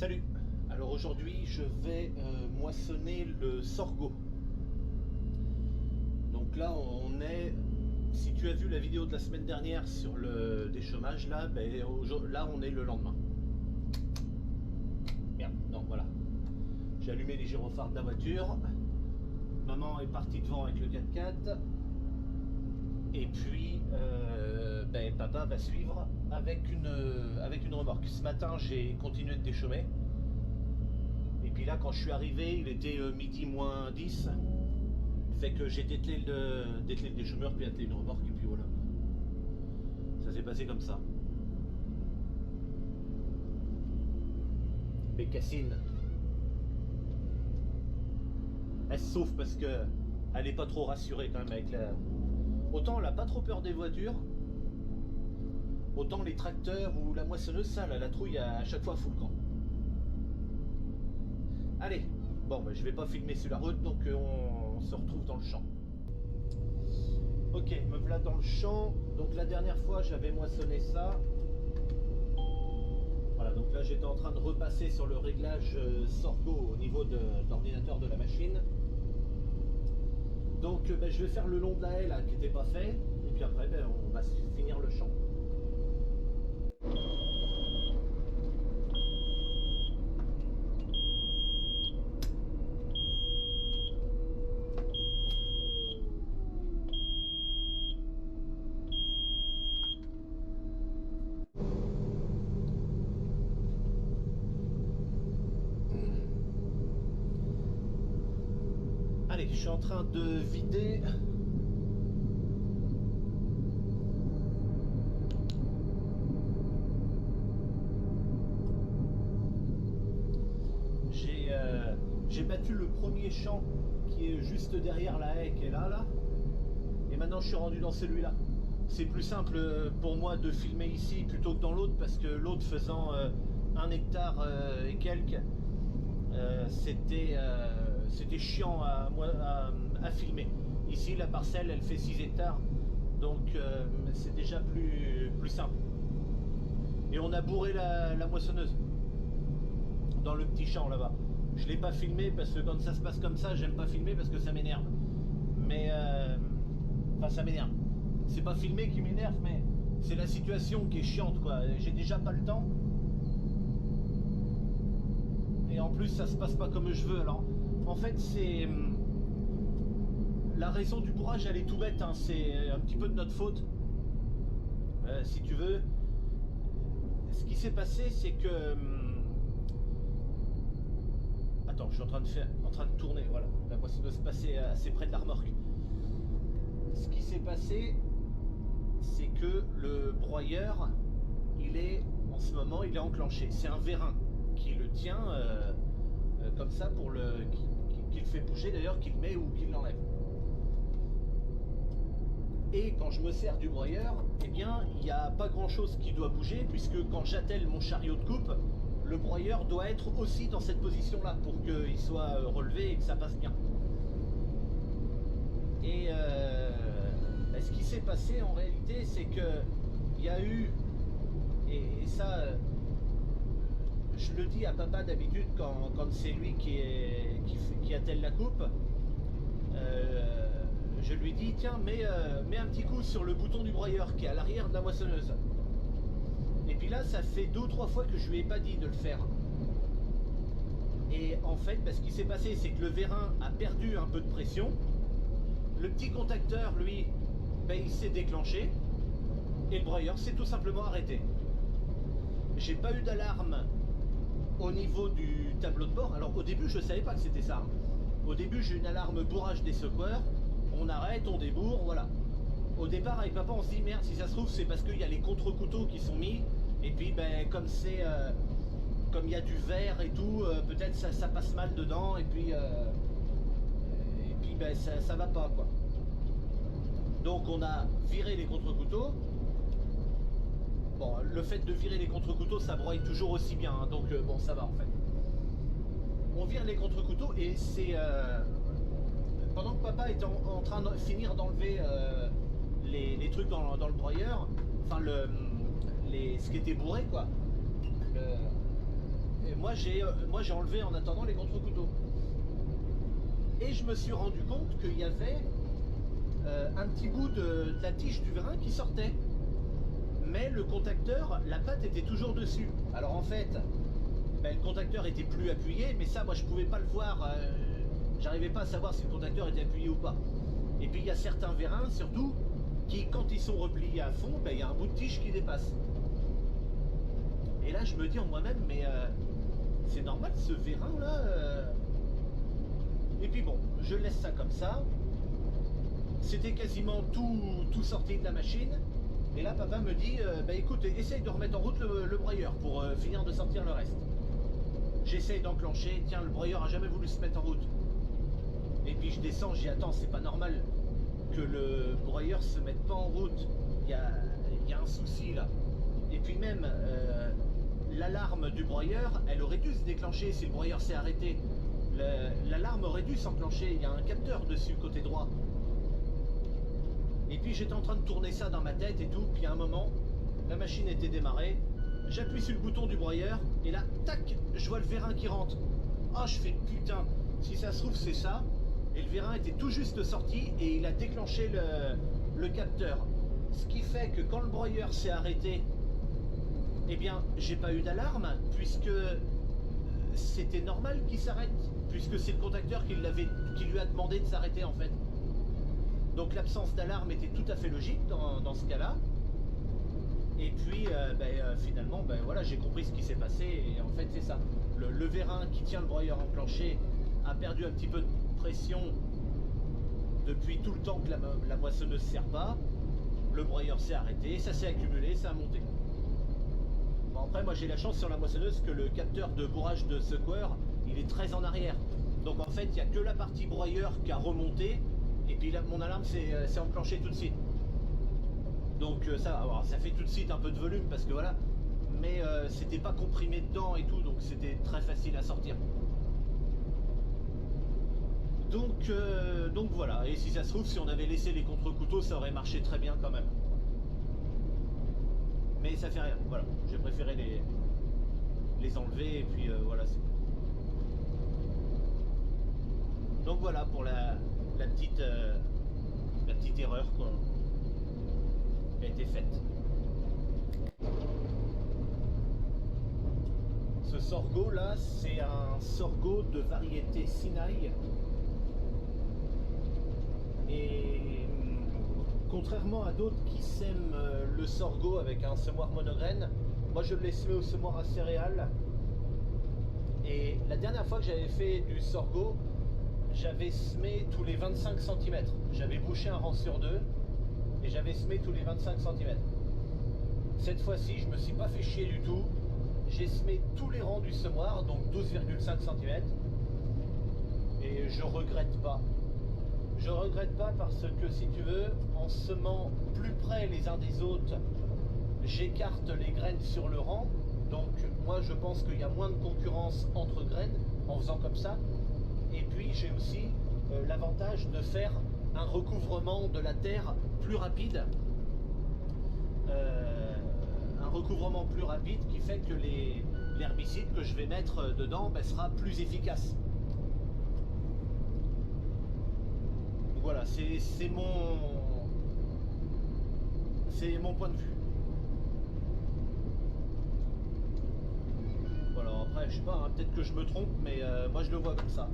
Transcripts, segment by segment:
Salut. Alors aujourd'hui je vais moissonner le sorgho. Donc là on est, si tu as vu la vidéo de la semaine dernière sur le déchômage là, là on est le lendemain. Merde, non voilà. J'ai allumé les gyrophares de la voiture. Maman est partie devant avec le 4x4. Et puis papa va suivre avec une remorque. Ce matin j'ai continué de déchaumer. Et puis là quand je suis arrivé il était midi moins 10. Fait que j'ai dételé le déchômeur puis attelé une remorque et puis voilà. Ça s'est passé comme ça. Mais Cassine, elle se sauve parce que elle est pas trop rassurée quand même avec la... Autant elle a pas trop peur des voitures, autant les tracteurs ou la moissonneuse, ça la trouille à chaque fois full camp. Allez, bon je vais pas filmer sur la route donc on se retrouve dans le champ. Ok, me voilà dans le champ. Donc la dernière fois j'avais moissonné ça. Voilà, donc là j'étais en train de repasser sur le réglage sorgho au niveau de l'ordinateur de la machine. Donc je vais faire le long de la haie là qui n'était pas fait, et puis après on va finir le champ. Allez, je suis en train de vider. J'ai battu le premier champ qui est juste derrière la haie qui est là. Et maintenant je suis rendu dans celui-là. C'est plus simple pour moi de filmer ici plutôt que dans l'autre parce que l'autre faisant 1 hectare et quelques, c'était chiant à filmer. Ici la parcelle elle fait 6 hectares donc c'est déjà plus simple. Et on a bourré la moissonneuse dans le petit champ là-bas. Je l'ai pas filmé parce que quand ça se passe comme ça j'aime pas filmer parce que ça m'énerve. Mais enfin ça m'énerve. C'est pas filmer qui m'énerve mais c'est la situation qui est chiante quoi. J'ai déjà pas le temps. Et en plus ça se passe pas comme je veux. Alors en fait c'est la raison du bourrage, elle est tout bête hein. C'est un petit peu de notre faute si tu veux. Ce qui s'est passé c'est que attends, je suis en train de tourner, voilà, la moissonneuse passait assez près de la remorque. Ce qui s'est passé c'est que le broyeur en ce moment il est enclenché. C'est un vérin qui le tient comme ça pour qui le fait bouger d'ailleurs, qu'il met ou qu'il l'enlève. Et quand je me sers du broyeur, eh bien il n'y a pas grand chose qui doit bouger puisque quand j'attelle mon chariot de coupe, le broyeur doit être aussi dans cette position là pour qu'il soit relevé et que ça passe bien. Et ce qui s'est passé en réalité c'est que il y a eu, et ça je le dis à papa d'habitude quand c'est lui qui attelle la coupe, je lui dis tiens mets un petit coup sur le bouton du broyeur qui est à l'arrière de la moissonneuse. Et puis là ça fait 2 ou 3 fois que je lui ai pas dit de le faire. Et en fait ce qui s'est passé c'est que le vérin a perdu un peu de pression. Le petit contacteur lui il s'est déclenché et le broyeur s'est tout simplement arrêté. J'ai pas eu d'alarme au niveau du tableau de bord. Alors au début je savais pas que c'était ça hein. Au début j'ai une alarme bourrage des secoueurs. On arrête, on débourre, voilà. Au départ avec papa on se dit merde si ça se trouve c'est parce qu'il y a les contre-couteaux qui sont mis. Et puis comme c'est comme il y a du verre et tout, peut-être ça passe mal dedans et puis ça va pas quoi. Donc on a viré les contre-couteaux. Bon, le fait de virer les contre-couteaux ça broye toujours aussi bien hein, donc bon ça va en fait. On vire les contre-couteaux et c'est pendant que papa était en train de finir d'enlever les trucs dans le broyeur, enfin ce qui était bourré quoi, Et moi j'ai enlevé en attendant les contre-couteaux. Et je me suis rendu compte qu'il y avait un petit bout de la tige du vérin qui sortait. Mais le contacteur, la patte était toujours dessus. Alors en fait, ben, le contacteur était plus appuyé, mais ça moi je pouvais pas le voir. J'arrivais pas à savoir si le contacteur était appuyé ou pas. Et puis il y a certains vérins surtout qui, quand ils sont repliés à fond, ben, il y a un bout de tige qui dépasse. Et là je me dis en moi-même, mais c'est normal ce vérin là. Et puis bon, je laisse ça comme ça. C'était quasiment tout sorti de la machine. Et là papa me dit, bah écoute, essaye de remettre en route le broyeur pour finir de sortir le reste. J'essaye d'enclencher, tiens, le broyeur a jamais voulu se mettre en route. Et puis je descends, j'y attends, c'est pas normal que le broyeur se mette pas en route. Il y a un souci là. Et puis même, l'alarme du broyeur, elle aurait dû se déclencher si le broyeur s'est arrêté. L'alarme aurait dû s'enclencher, il y a un capteur dessus côté droit. Et puis j'étais en train de tourner ça dans ma tête et tout, puis à un moment, la machine était démarrée, j'appuie sur le bouton du broyeur, et là, tac, je vois le vérin qui rentre. Oh, je fais putain, si ça se trouve c'est ça, et le vérin était tout juste sorti, et il a déclenché le capteur. Ce qui fait que quand le broyeur s'est arrêté, eh bien, j'ai pas eu d'alarme, puisque c'était normal qu'il s'arrête, puisque c'est le contacteur qui lui a demandé de s'arrêter en fait. Donc l'absence d'alarme était tout à fait logique dans ce cas-là. Et puis finalement, voilà, j'ai compris ce qui s'est passé. Et en fait, c'est ça. Le vérin qui tient le broyeur enclenché a perdu un petit peu de pression depuis tout le temps que la moissonneuse ne sert pas. Le broyeur s'est arrêté, ça s'est accumulé, ça a monté. Bon, après, moi j'ai la chance sur la moissonneuse que le capteur de bourrage de secoueur, il est très en arrière. Donc en fait, il n'y a que la partie broyeur qui a remonté. Et puis là, mon alarme s'est enclenchée tout de suite. Donc ça fait tout de suite un peu de volume parce que voilà. Mais c'était pas comprimé dedans et tout, donc c'était très facile à sortir. Donc voilà. Et si ça se trouve, si on avait laissé les contre-couteaux, ça aurait marché très bien quand même. Mais ça fait rien. Voilà. J'ai préféré les enlever et puis voilà. Donc voilà pour la petite erreur quoi, qui a été faite. Ce sorgho là, c'est un sorgho de variété Sinaï. Et contrairement à d'autres qui sèment le sorgho avec un semoir monograine, moi je l'ai semé au semoir à céréales. Et la dernière fois que j'avais fait du sorgho, j'avais semé tous les 25 cm. J'avais bouché un rang sur deux et j'avais semé tous les 25 cm. Cette fois-ci, je me suis pas fait chier du tout. J'ai semé tous les rangs du semoir, donc 12,5 cm. Et je regrette pas. Je regrette pas parce que si tu veux, en semant plus près les uns des autres, j'écarte les graines sur le rang. Donc moi je pense qu'il y a moins de concurrence entre graines en faisant comme ça. Et puis j'ai aussi l'avantage de faire un recouvrement de la terre plus rapide. Un recouvrement plus rapide qui fait que l'herbicide que je vais mettre dedans sera plus efficace. Donc voilà, c'est mon point de vue. Voilà, après je sais pas, hein, peut-être que je me trompe, mais moi je le vois comme ça.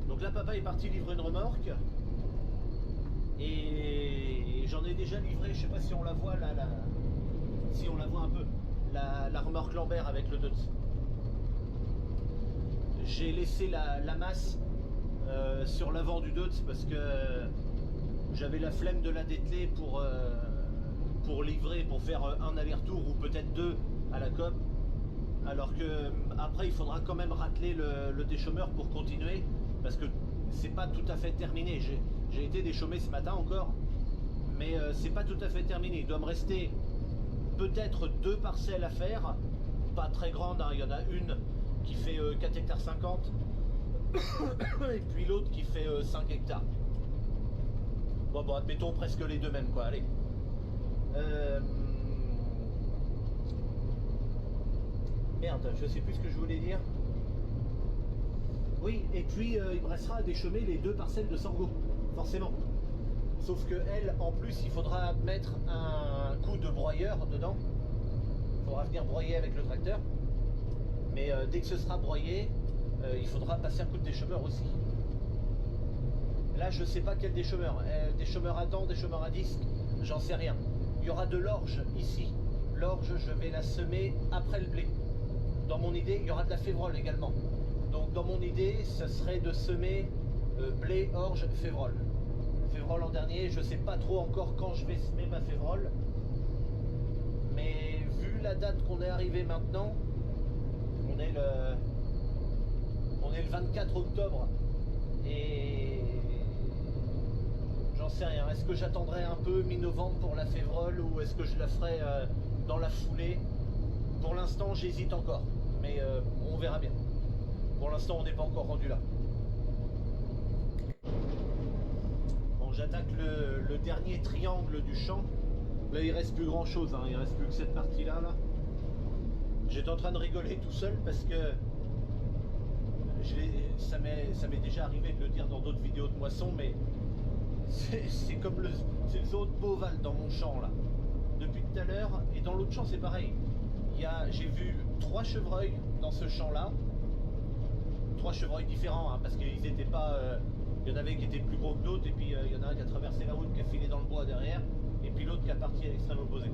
Donc là papa est parti livrer une remorque et j'en ai déjà livré, je sais pas si on la voit là, si on la voit un peu, la remorque Lambert avec le Deutz. J'ai laissé la masse sur l'avant du Deutz parce que j'avais la flemme de la dételer pour livrer, pour faire un aller-retour ou peut-être deux à la COP. Alors que après il faudra quand même racler le déchômeur pour continuer parce que c'est pas tout à fait terminé. J'ai été déchômé ce matin encore, mais c'est pas tout à fait terminé. Il doit me rester peut-être deux parcelles à faire, pas très grandes, hein. Il y en a une qui fait 4 hectares 50 et puis l'autre qui fait 5 hectares. Bon, admettons presque les deux mêmes quoi, allez. Merde, je sais plus ce que je voulais dire. Oui, et puis il me restera à déchemer les 2 parcelles de sorgho, forcément. Sauf que elle, en plus, il faudra mettre un coup de broyeur dedans. Il faudra venir broyer avec le tracteur. Mais dès que ce sera broyé, il faudra passer un coup de déchemeur aussi. Là, je sais pas quel déchemeur. Déchemeur à dents, déchemeur à disque, j'en sais rien. Il y aura de l'orge ici. L'orge, je vais la semer après le blé. Dans mon idée, il y aura de la févrole également. Donc dans mon idée, ce serait de semer blé, orge, févrole. Févrole en dernier, je sais pas trop encore quand je vais semer ma févrole. Mais vu la date qu'on est arrivé maintenant, on est le 24 octobre et j'en sais rien. Est-ce que j'attendrai un peu mi-novembre pour la févrole ou est-ce que je la ferai dans la foulée? Pour l'instant, j'hésite encore, mais on verra bien. Pour l'instant, on n'est pas encore rendu là. Bon, j'attaque le dernier triangle du champ. Là, il reste plus grand chose, hein. Il reste plus que cette partie-là. Là. J'étais en train de rigoler tout seul parce que ça m'est déjà arrivé de le dire dans d'autres vidéos de moisson, mais c'est comme c'est le zoo de Beauval dans mon champ là. Depuis tout à l'heure, et dans l'autre champ c'est pareil. J'ai vu 3 chevreuils dans ce champ-là. 3 chevreuils différents, hein, parce qu'ils étaient pas. Il y en avait qui étaient plus gros que d'autres, et puis il y en a un qui a traversé la route, qui a filé dans le bois derrière, et puis l'autre qui a parti à l'extrême opposé.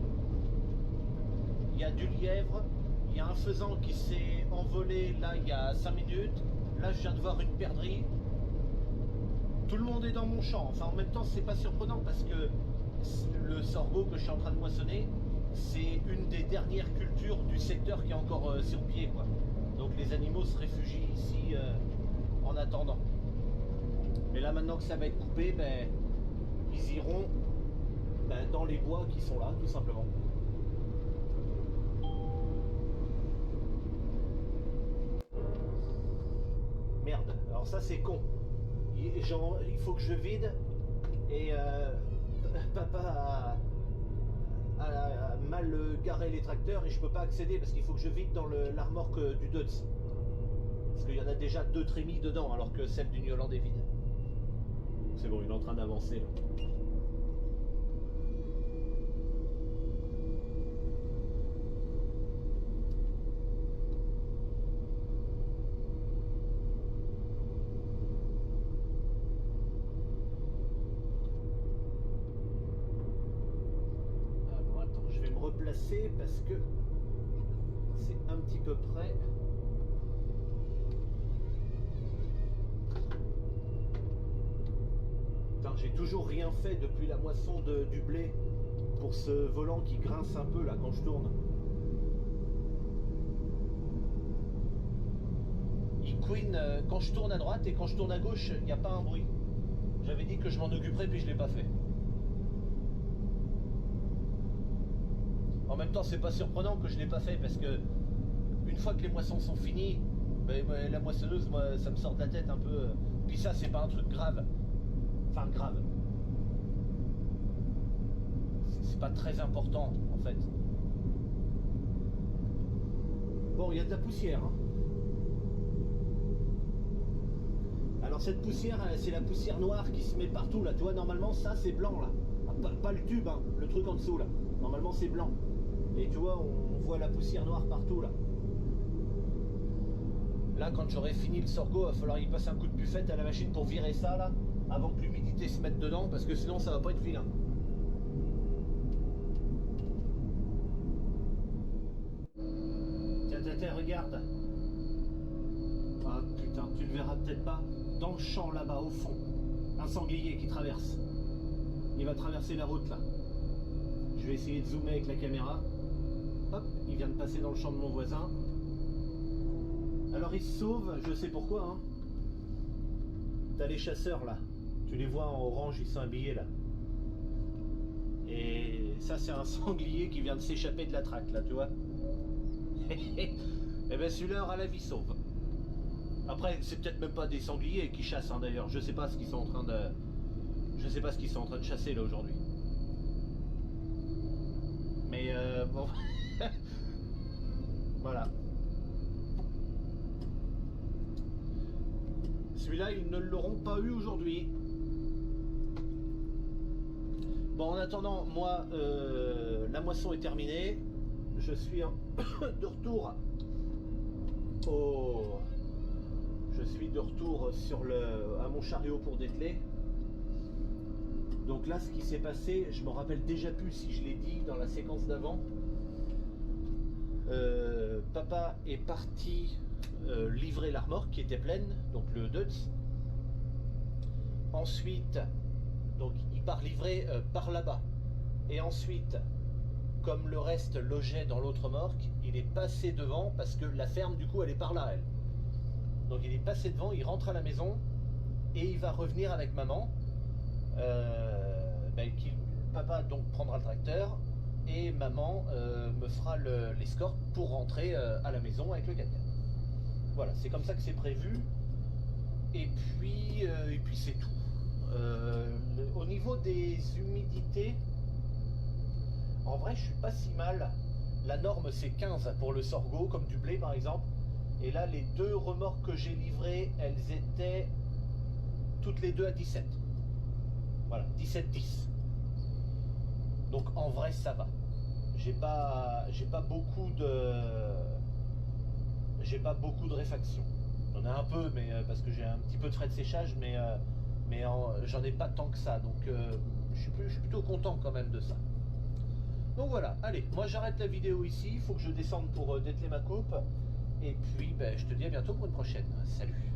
Il y a du lièvre, il y a un faisan qui s'est envolé là il y a 5 minutes. Là je viens de voir une perdrix. Tout le monde est dans mon champ. Enfin en même temps c'est pas surprenant parce que le sorgho que je suis en train de moissonner, c'est une des dernières cultures du secteur qui est encore sur pied, quoi. Donc les animaux se réfugient ici en attendant. Mais là maintenant que ça va être coupé, ben, ils iront dans les bois qui sont là, tout simplement. Merde, alors ça c'est con. Il faut que je vide et papa a mal garé les tracteurs et je peux pas accéder parce qu'il faut que je vide dans la remorque du Deutz. Parce qu'il y en a déjà 2 trémies dedans alors que celle du New Holland est vide. C'est bon, il est en train d'avancer là. Replacer parce que c'est un petit peu près. Putain, j'ai toujours rien fait depuis la moisson du blé pour ce volant qui grince un peu là quand je tourne. Il queen quand je tourne à droite et quand je tourne à gauche, il n'y a pas un bruit. J'avais dit que je m'en occuperais puis je l'ai pas fait. En même temps, c'est pas surprenant que je l'ai pas fait parce que une fois que les moissons sont finies, la moissonneuse, moi, ça me sort de la tête un peu. Puis ça, c'est pas un truc grave. Enfin, grave. C'est pas très important, en fait. Bon, il y a de la poussière. Hein. Alors cette poussière, c'est la poussière noire qui se met partout là. Tu vois, normalement, ça, c'est blanc là. Pas le tube, hein, le truc en dessous là. Normalement, c'est blanc. Et tu vois, on voit la poussière noire partout là. Là, quand j'aurai fini le sorgho, il va falloir y passer un coup de buffette à la machine pour virer ça là, avant que l'humidité se mette dedans, parce que sinon ça va pas être vilain. Tiens, regarde. Ah putain, tu le verras peut-être pas. Dans le champ là-bas au fond, un sanglier qui traverse. Il va traverser la route là. Je vais essayer de zoomer avec la caméra. Hop, il vient de passer dans le champ de mon voisin. Alors il se sauve, je sais pourquoi. Hein. T'as les chasseurs là. Tu les vois en orange, ils sont habillés là. Et ça c'est un sanglier qui vient de s'échapper de la traque là, tu vois. Et ben celui-là aura la vie sauve. Après, c'est peut-être même pas des sangliers qui chassent hein, d'ailleurs. Je sais pas ce qu'ils sont en train de. Je sais pas ce qu'ils sont en train de chasser là aujourd'hui. Mais bon. Voilà. Celui-là, ils ne l'auront pas eu aujourd'hui. Bon, en attendant, moi, la moisson est terminée. Je suis de retour Je suis de retour à mon chariot pour dételer. Donc là, ce qui s'est passé, je me rappelle déjà plus si je l'ai dit dans la séquence d'avant. Papa est parti livrer la remorque qui était pleine, donc le Deutz. Ensuite, donc il part livrer par là-bas. Et ensuite, comme le reste logeait dans l'autre remorque, il est passé devant parce que la ferme, du coup, elle est par là, elle. Donc il est passé devant, il rentre à la maison et il va revenir avec maman. Papa donc prendra le tracteur et maman me fera l'escorte pour rentrer à la maison avec le camion. Voilà, c'est comme ça que c'est prévu. Et puis c'est tout. Au niveau des humidités, en vrai je suis pas si mal. La norme c'est 15 pour le sorgho, comme du blé par exemple. Et là les deux remorques que j'ai livrées, elles étaient toutes les deux à 17. Voilà, 17-10. Donc en vrai ça va. J'ai pas beaucoup de réfaction. J'en ai un peu, mais parce que j'ai un petit peu de frais de séchage, mais j'en ai pas tant que ça. Donc je suis plutôt content quand même de ça. Donc voilà, allez, moi j'arrête la vidéo ici. Il faut que je descende pour dételer ma coupe. Et puis je te dis à bientôt pour une prochaine. Salut.